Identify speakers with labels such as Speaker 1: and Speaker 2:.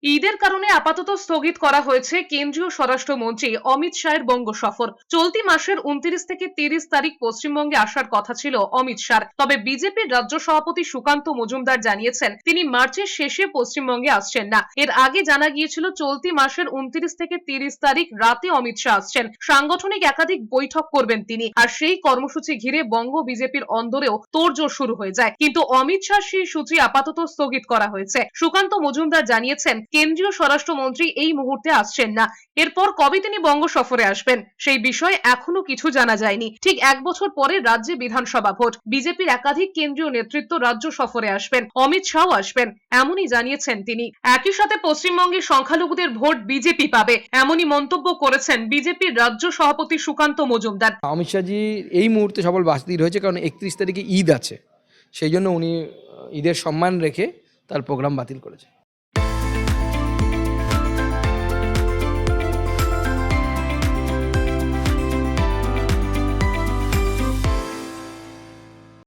Speaker 1: ঈদের কারণে আপাতত স্থগিত করা হয়েছে কেন্দ্রীয় স্বরাষ্ট্রমন্ত্রী অমিত শাহের বঙ্গ সফর। চলতি মাসের 29 থেকে 30 তারিখ পশ্চিমবঙ্গে আসার কথা ছিল অমিত শাহ, তবে বিজেপির রাজ্য সভাপতি সুকান্ত মজুমদার জানিয়েছেন তিনি মার্চের শেষে পশ্চিমবঙ্গে আসছেন না। এর আগে জানা গিয়েছিল চলতি মাসের 29 থেকে 30 তারিখ রাতে অমিত শাহ আসছেন, সাংগঠনিক একাধিক বৈঠক করবেন তিনি। আর সেই কর্মসূচি ঘিরে বঙ্গ বিজেপির অন্দরেও তোড়জোড় শুরু হয়ে যায়, কিন্তু অমিত শাহ সেই সূচি আপাতত স্থগিত করা হয়েছে। সুকান্ত মজুমদার জানিয়েছেন কেন্দ্রীয় স্বরাষ্ট্রমন্ত্রী এই মুহূর্তে আসছেন না। এরপর কবে তিনি বঙ্গ সফরে আসবেন সেই বিষয়ে এখনো কিছু জানা যায়নি। ঠিক এক বছর পরে রাজ্যে বিধানসভা ভোট, বিজেপির একাধিক কেন্দ্রীয় নেতৃত্ব রাজ্য সফরে আসবেন, অমিত শাহ আসবেন, এমনই জানিয়েছেন তিনি। একই সাথে পশ্চিমবঙ্গের সংখ্যালঘুদের ভোট বিজেপি পাবে, এমনই মন্তব্য করেছেন বিজেপির রাজ্য সভাপতি সুকান্ত মজুমদার।
Speaker 2: অমিত শাহজি এই মুহূর্তে সফল বাতিল হয়েছে, কারণ 31 তারিখে ঈদ আছে, সেই জন্য উনি ঈদের সম্মান রেখে তার প্রোগ্রাম বাতিল করেছে।